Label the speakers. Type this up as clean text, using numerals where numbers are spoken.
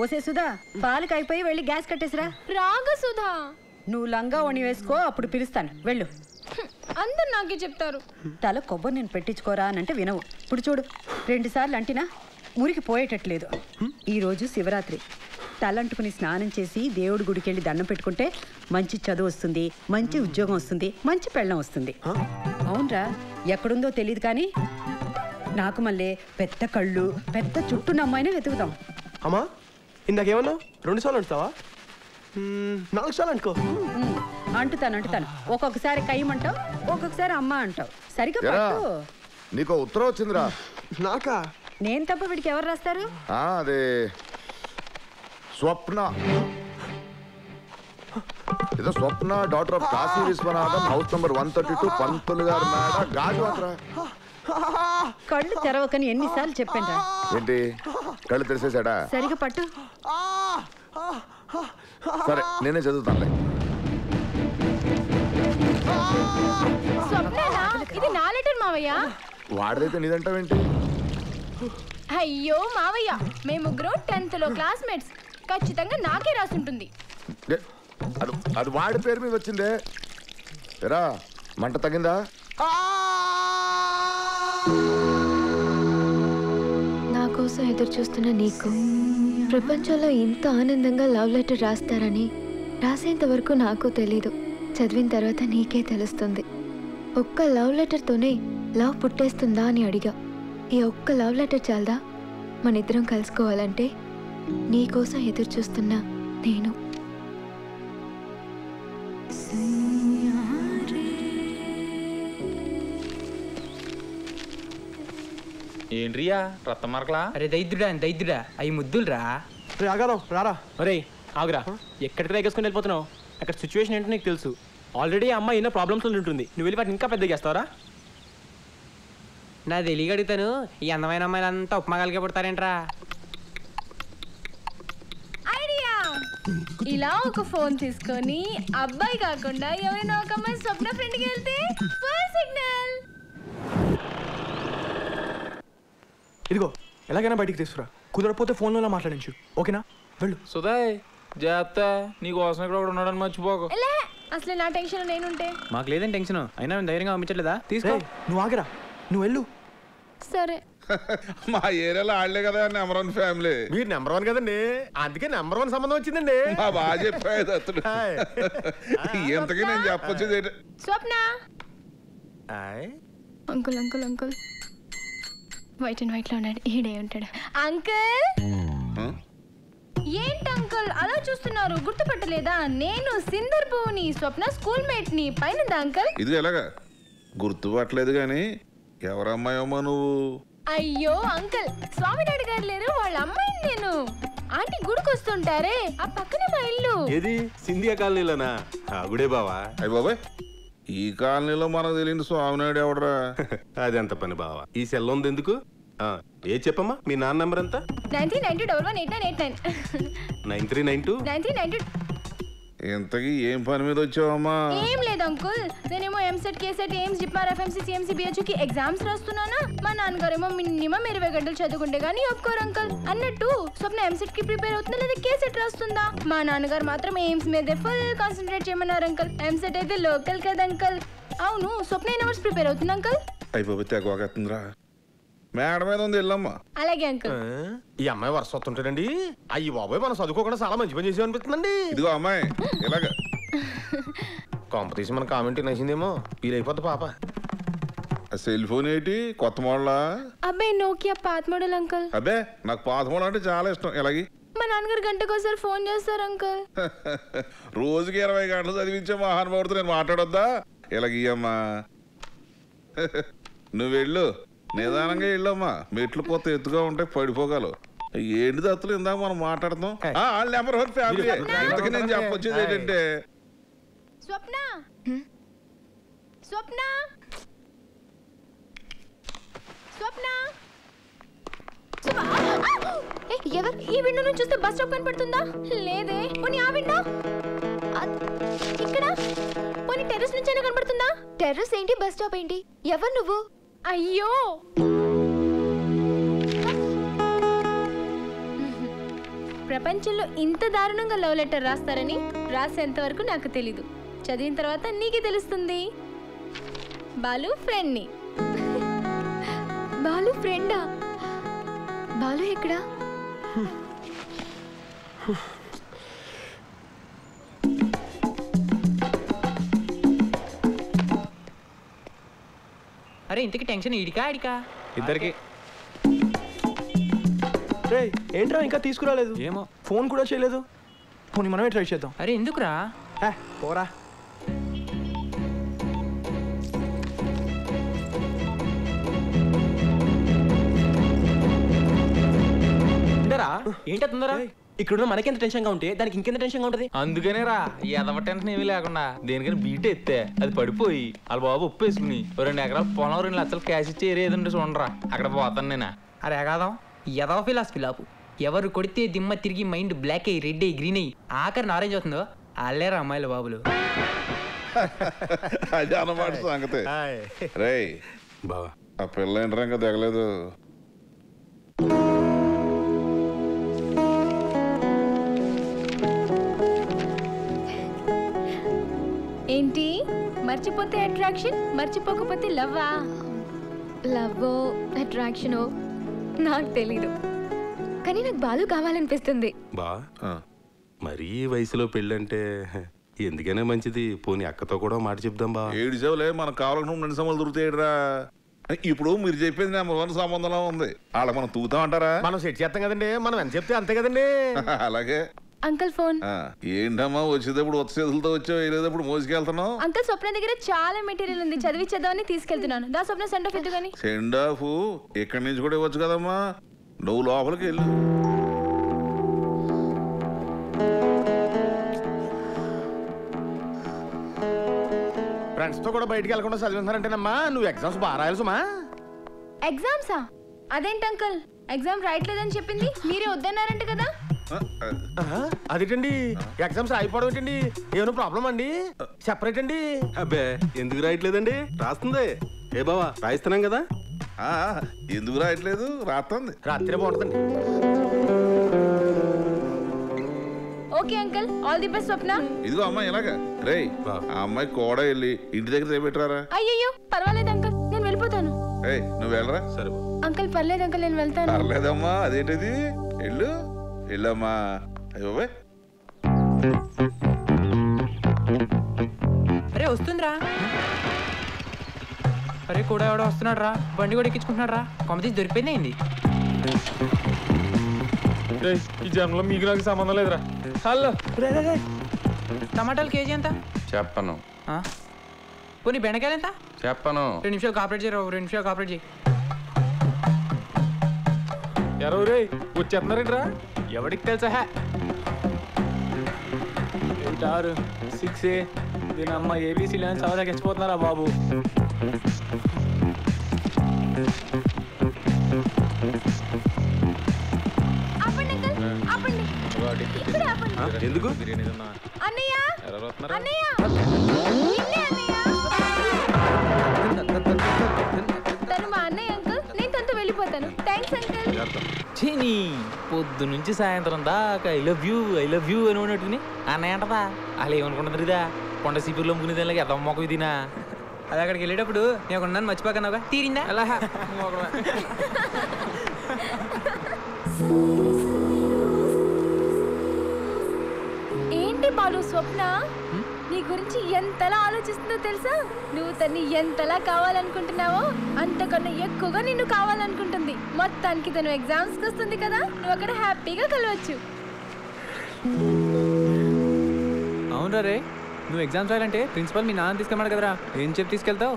Speaker 1: ఓసే సుధా, పాలు కాయిపోయి వెళ్ళి గ్యాస్ కట్టేసిరా.
Speaker 2: రాగా సుధా,
Speaker 1: నువ్వు లంగా ఓణి వేసుకో, అప్పుడు పిలుస్తాను. వెళ్ళు.
Speaker 2: అందరు నాకే చెప్తారు.
Speaker 1: తల కొబ్బరి నేను పెట్టించుకోరా అనంటే వినవు. ఇప్పుడు చూడు, 2 సార్లు అంటినా ఊరికి పోయేటట్లేదు. ఈరోజు శివరాత్రి. తలంటుకుని స్నానం చేసి దేవుడి గుడికి వెళ్ళి దండం పెట్టుకుంటే మంచి చదువు వస్తుంది, మంచి ఉద్యోగం వస్తుంది, మంచి పెళ్ళం వస్తుంది. అవునరా, ఎక్కడుందో తెలియదు కానీ నాకు మళ్ళీ పెద్ద కళ్ళు, పెద్ద చుట్టూ అమ్మాయినే వెతుకుతాం.
Speaker 3: అమ్మా ఇందాకేమన్నా 2 సార్లు అంటుతావా? 4 సార్లు అనుకో.
Speaker 1: అంటుతాను. ఒక్కొక్కసారి కయ్యమంటావు, ఒక్కొక్కసారి అమ్మ అంటావు. సరిగ్గా పట్టు.
Speaker 4: నీకు ఉత్తరం వచ్చిందిరా.
Speaker 3: నాకా?
Speaker 1: నేను తప్ప వీడికి ఎవరు రాస్తారు?
Speaker 4: అదే స్వప్న, ఏదో Swapna, daughter of Kashi Viswanatham, house number 132, పంతులు గారు మేడ, గాజువాకరా.
Speaker 1: కళ్ళు తెరవకని ఎన్నిసార్లు చెప్పాను.
Speaker 4: ఏంటి కళ్ళు తెరిసేసాడా?
Speaker 1: సరిగా పట్టు.
Speaker 4: సరే నేనే చదువుతానులే.
Speaker 2: స్వప్నేనా? ఇది నా లెటర్ మావయ్య.
Speaker 4: వాడిదైతే నీదంటావేంటి?
Speaker 2: అయ్యో మావయ్య, మేము ముగ్గురు 10th లో క్లాస్మేట్స్. ఖచ్చితంగా నాకే రాసుంటుంది.
Speaker 4: అది వాడి పేరు మీద వచ్చిందే. ఎరా మంట తగ్గిందా?
Speaker 5: నా కోసం ఎదురు చూస్తున్న నీకు ప్రపంచంలో ఇంత ఆనందంగా లవ్ లెటర్ రాస్తారని రాసేంత వరకు నాకు తెలీదు. చదివిన తర్వాత నీకే తెలుస్తుంది. ఒక్క లవ్ లెటర్తోనే లవ్ పుట్టేస్తుందా అని అడిగా. ఈ ఒక్క లవ్ లెటర్ చాలదా మన ఇద్దరం కలుసుకోవాలంటే? నీ కోసం ఎదురు చూస్తున్నా నేను.
Speaker 6: ఏంట్రియా రత్త మరకలా?
Speaker 7: అరే దైద్యుడా అవి ముద్దులురా.
Speaker 3: ఆగారావు రారా.
Speaker 7: అరే ఆగురా, ఎక్కడికి రేగేసుకుని వెళ్ళిపోతున్నావు? అక్కడ సిచ్యువేషన్ ఏంటో నీకు తెలుసు. ఆల్రెడీ అమ్మాయి ఎన్నో ప్రాబ్లమ్స్లో ఉంటుంది. నువ్వు వెళ్ళి వాటిని ఇంకా పెద్దగా చేస్తావరా? నా తెలియక అడుగుతాను, ఈ అందమైన అమ్మాయిలంతా ఉప్మాగాలికే పుడతారేంట్రా?
Speaker 2: ఐడియా! ఇలా ఒక ఫోన్ తీసుకొని అబ్బాయి కాకుండా ఎవరైనా ఒక అమ్మాయి స్వప్న ఫ్రెండ్కి వెళ్తే ఫుల్ సిగ్నల్.
Speaker 3: ఇదిగో ఎలాగైనా బయటికి తీసుకురా. కుదరకపోతే ఫోన్లో మాట్లాడించు. ఓకేనా? వెళ్ళు.
Speaker 6: సుధాయ్ జాగ్రత్త, నీకోసం ఇక్కడ ఒకడు ఉన్నాడని మర్చిపోకు.
Speaker 2: అసలు నా టెన్షన్ నేనుంటే.
Speaker 7: మాకు లేదని టెన్షన్ అయినా మేము ధైర్యంగా పంపించట్లేదా? తీసుకో.
Speaker 3: నువ్వు ఆగరా, నువ్వు వెళ్ళు.
Speaker 2: సరే.
Speaker 8: మా ఏరియాలో ఆడలే కదా నెంబర్ 1 ఫ్యామిలీ.
Speaker 3: మీరు నెంబర్ 1 కదండి, అందుకే నెంబర్ 1 సంబంధం వచ్చిందండి.
Speaker 8: బాగా చెప్పాడు అతడు. ఎంతకీ నేను చెప్పొచ్చేది
Speaker 2: Swapna. Uncle uncle uncle white and white లో ఉన్నాడు. ఈడే ఉంటాడు. అంకుల్ ఏంటి అంకుల్ అలా చూస్తున్నారు? గుర్తుపట్టలేదా? నేను సిందర్ భువని, స్వప్న స్కూల్ మేట్ ని. పైన అంకుల్.
Speaker 8: ఇది ఎలాగా గుర్తుపట్టలేదు గాని ఎవరమ్మాయమ్మా నువ్వు?
Speaker 2: అయ్యో అంకుల్, స్వామి డాడీ గారు లేరు, వాళ్ళ అమ్మాయిని నేను. ఆంటీ గుడికి వస్తుంటారే, ఆ పక్కనే మా ఇల్లు.
Speaker 9: ఏది సింధియా కాలనీలోనా? గుడే బావా.
Speaker 8: అయ్య బాబాయ్, ఈ కాలనీలో మనకు తెలియదు స్వామినాయుడు ఎవడరా?
Speaker 9: అదంత పని బావా. ఈ సెల్ ఉంది ఎందుకు? ఏ చెప్పమ్మా, మీ నాన్న నెంబర్ ఎంత?
Speaker 2: 9392118989.
Speaker 9: 9392
Speaker 2: 9392.
Speaker 8: ఇంతకీ ఏం పని మీద వచ్చావమ్మా?
Speaker 2: ఏం లేదు అంకుల్, నేనేమో EAMCET, KCET, AIIMS, JIPMER, FMC, CMC, బిహెచ్కి ఎగ్జామ్స్ రాస్తున్నానా. మా నాన్నగారేమో మినిమం 20 గంటలు చదువుకుంటే గానీ ఒప్పుకోరు అంకుల్. అన్నట్టు స్వప్న ఎంసెట్ కి ప్రిపేర్ అవుతుందా లేదా కేసెట్ రాస్తుందా? మా నాన్నగారు మాత్రం ఎయిమ్స్ మీదే ఫుల్ కాన్సన్ట్రేట్ చేయమన్నారు అంకుల్. ఎంసెట్ అయితే లోకల్ కదా అంకుల్. అవును, స్వప్న ఎన్ని అవర్స్ ప్రిపేర్ అవుతుంది అంకుల్?
Speaker 8: అయ్య బాబాయ్ తెగవాగేస్తుందిరా. మేడ మీద ఉంది వెళ్ళమ్మా.
Speaker 2: అలాగే అంకుల్.
Speaker 3: ఈ అమ్మాయి వరుస వస్తుంటాడండి. అయ్యి బాబాయ్, మనం చదువుకోకుండా చాలా మంచి పని చేసి అనిపిస్తుందండి.
Speaker 8: ఇదిగో అమ్మాయి ఇలాగ
Speaker 3: కాంపిటీషన్ మన కామెంట్ నచ్చిందేమో, వీలైపోద్ది పాప.
Speaker 8: సెల్ ఫోన్ ఏంటి కొత్త మోడలా?
Speaker 2: అబ్బాయి నోకియా పాత మోడల్ అంకుల్.
Speaker 8: అబ్బే నాకు పాత మోడల్ అంటే చాలా ఇష్టం. ఎలాగి
Speaker 2: మా నాన్నగారు గంటకోసారి ఫోన్ చేస్తారు అంకుల్.
Speaker 8: రోజుకి 20 గంటలు చదివించే మహానుభావుడితో నేను మాట్లాడొద్దా? ఇలాగమ్మా నువ్వు వెళ్ళు, నిదానంగా వెళ్ళమ్మా. మెట్లు పోతే ఎత్తుగా ఉంటాయి, పడిపోగలవు. ఏంటి దత్తులు ఇందాక మనం మాట్లాడతాం. వాళ్ళు నెంబర్ 1 ఫ్యామిలీ. ఇంతకీ నేను చెప్పొచ్చేది ఏంటంటే
Speaker 2: స్వప్న స్వప్న స్వప్న ఈ విండో నుంచి చూస్తే బస్ స్టాప్ కనపడుతుందా? లేదే. పోనీ ఆ విండో ఇక్కడ, పోనీ టెర్రస్ నుంచి అయినా కనపడుతుందా?
Speaker 5: టెర్రస్ ఏంటి, బస్ స్టాప్ ఏంటి? ఎవరు నువ్వు?
Speaker 2: ప్రపంచంలో ఇంత దారుణంగా లవ్ లెటర్ రాస్తారని రాసేంత వరకు నాకు తెలీదు. చదివిన తర్వాత నీకే తెలుస్తుంది. బాలు ఫ్రెండ్ని.
Speaker 5: బాలు ఫ్రెండా? బాలు ఎక్కడా?
Speaker 7: అరే ఇంతకి టెన్షన్ ఇడికా ఆడికా?
Speaker 3: ఇద్దరికి. రే ఏంట్రా ఇంకా తీసుకురాలేదు?
Speaker 7: ఏమో.
Speaker 3: ఫోన్ కూడా చేయలేదు. పోనీ మనమే ట్రై చేద్దాం.
Speaker 7: అరే ఎందుకురా?
Speaker 3: పోరా.
Speaker 7: ఏంటో తొందర? ఇక్కడ మనకెంత టెన్షన్ గా ఉంటే దానికి ఇంకెంత టెన్షన్ గా ఉంటది.
Speaker 6: అందుకనే రా ఎదవ టెన్షన్ ఏమీ లేకుండా దేనికైనా బీట్ ఎత్తే అది పడిపోయి వాళ్ళ బాబు ఒప్పేసుకుని 2 ఎకరాల పొలం 2 లక్షలు క్యాష్ ఇచ్చి ఏరేదండి చూడరా అక్కడ పోతాను నేను.
Speaker 7: అరే కాదాం ఎదవ ఫిలాసఫీ లాపు. ఎవరు కొడితే దిమ్మ తిరిగి మైండ్ బ్లాక్ అయ్యి రెడ్ అయ్యి గ్రీన్ అయ్యి ఆఖరి ఆరెంజ్ అవుతుందో అల్లేరా అమ్మాయిల బాబులు.
Speaker 8: అది అన్నమాట సంగతి. రే
Speaker 9: బావా
Speaker 8: ఆ పిల్ల ఏంట్రా ఇంకా దిగలేదు.
Speaker 2: ఏంటి మర్చిపోతే అట్రాక్షన్, మర్చిపోకపోతే లవ్వా?
Speaker 5: లవ్వో అట్రాక్షనో నాకు తెలీదు, కానీ నాకు బాలు కావాలనిపిస్తుంది.
Speaker 9: బా మరీ ఈ వయసులో పెళ్ళంటే ఎందుకైనా మంచిది. పోనీ అక్కతో కూడా మాట చెప్దాం బా.
Speaker 8: ఏడు సేవలే మనకు కావాలనుకున్న 2 సమయాలు దొరుకుతాయిరా. ఇప్పుడు మీరు చెప్పింది నెంబర్ 1 సంబంధంలో ఉంది. వాళ్ళకి మనం తూగుతాం అంటారా?
Speaker 10: మనం సెట్ చేస్తాం కదండి, మనం ఎంత చెప్తే అంతే కదండి.
Speaker 8: అలాగే.
Speaker 2: Uncle phone.
Speaker 8: ఏంటమ్మా వచ్చేటప్పుడు ఉత్త చేతులతో వచ్చావు, వెళ్ళేటప్పుడు మోసుకెళ్తున్నావు?
Speaker 2: అంకుల్ స్వప్న దగ్గర చాలా మెటీరియల్ ఉంది, చదివించేద్దామని తీసుకెళ్తున్నాను. దా స్వప్న సెండ్ ఆఫ్ ఇద్దు కానీ.
Speaker 8: సెండ్ ఆఫ్ ఇక్కడి నుంచి కూడా ఇవ్వచ్చు కదమ్మా. నువ్వు లోపలికి వెళ్ళు.
Speaker 10: ఫ్రెండ్స్ తో కూడా బయటికి వెళ్ళకుండా చదివిస్తారంటేనమ్మా నువ్వు ఎగ్జామ్స్ బాగా రాయాల్సమా?
Speaker 2: ఎగ్జామ్సా? అదేంటి అంకుల్ ఎగ్జామ్ రాయట్లేదని చెప్పింది, మీరే వద్దన్నారంట కదా.
Speaker 10: అదేంటండి ఎగ్జామ్స్ అయిపోవడం ఏంటండి? ఏమైనా ప్రాబ్లం అండి? సెపరేట్ అండి?
Speaker 9: అబ్బే ఎందుకు రాయట్లేదండి? రాస్తుంది. ఏ బావా రాయిస్తున్నాం కదా.
Speaker 8: ఎందుకు రాయట్లేదు? రాస్తుంది.
Speaker 10: రాత్రి బాగుంటుందండి.
Speaker 2: Okay uncle, all the best Swapna.
Speaker 8: ఇదిగో అమ్మాయి ఇలాగా రే ఆ అమ్మాయి కూడా వెళ్ళి ఇంటి దగ్గర తెపెట్టరా.
Speaker 2: అయ్యయ్యో పర్వాలేదు అంకుల్, నేను వెళ్ళిపోతాను.
Speaker 8: నువ్వు వెళ్ళరా.
Speaker 9: సరే
Speaker 2: అంకుల్ పర్లేదు అంకుల్, నేను వెళ్తాను.
Speaker 8: పర్లేదమ్మా, అదేంటిది? వెళ్ళు వెళ్ళమ్మా. అయ్యో
Speaker 7: అరే వస్తుందిరా. అరే కూడా ఎవడో వస్తున్నాడు రా, బండి కూడా ఎక్కించుకుంటున్నాడు రా. కొమ్మతీసి దొరికిపోయింది ఏంది?
Speaker 6: ఈ జన్మలో మీకు నాకు సంబంధం లేదురా. హలో
Speaker 7: టమాటాలు కేజీ ఎంత?
Speaker 6: చెప్పను.
Speaker 7: పోనీ బెండకాయలు ఎంత?
Speaker 6: చెప్పను.
Speaker 7: 2 నిమిషాలు కాపరేట్ చేయరా, 2 నిమిషాలు కాపరేట్ చేయి.
Speaker 6: ఎవరు రే వచ్చేస్తున్నారేట్రా?
Speaker 7: ఎవడికి తెలుసా?
Speaker 6: 8 6 6 దీని అమ్మ ఏబీసీలు అని చదవగా గెచ్చిపోతున్నారా బాబు.
Speaker 2: ఆపండి అంకుల్, ఆపండి. ఇక్కడే ఆపండి.
Speaker 9: ఎందుకు?
Speaker 2: అన్నయ్య అన్నయ్య తను మా అన్నయ్య అంకుల్, నేను తనతో వెళ్ళిపోతాను. Thanks uncle.
Speaker 6: చీనీ పొద్దు నుంచి సాయంత్రం దాకా ఐ లవ్ యూ అని ఉన్నట్టుని అన్నయ్య అంటదా. అలా ఏమనుకుంటుంది ఇదా కొండ సీపీలో ముగ్గుని దానికి ఎంత మొక్క ఇదినా.
Speaker 7: అది అక్కడికి వెళ్ళేటప్పుడు నేను ఉన్నాను మర్చిపోకన్నావుగా, తీరిందా? అలా
Speaker 2: ఏంటి బాలు స్వప్న నీ గురించి ఎంతలా ఆలోచిస్తుందో తెలుసా? నువ్వు తన్ని ఎంతలా కావాలనుకుంటున్నావో అంతకన్నా ఎక్కువగా నిన్ను కావాలనుకుంటుంది. మొత్తానికి తను ఎగ్జామ్స్కి వస్తుంది కదా, నువ్వు అక్కడ హ్యాపీగా కలవచ్చు.
Speaker 7: అవునరా రే, నువ్వు ఎగ్జామ్స్ రాయాలంటే ప్రిన్సిపల్ మీ నాన్న తీసుకెళ్ళాడు కదరా. ఏం చెప్పి తీసుకెళ్తావు?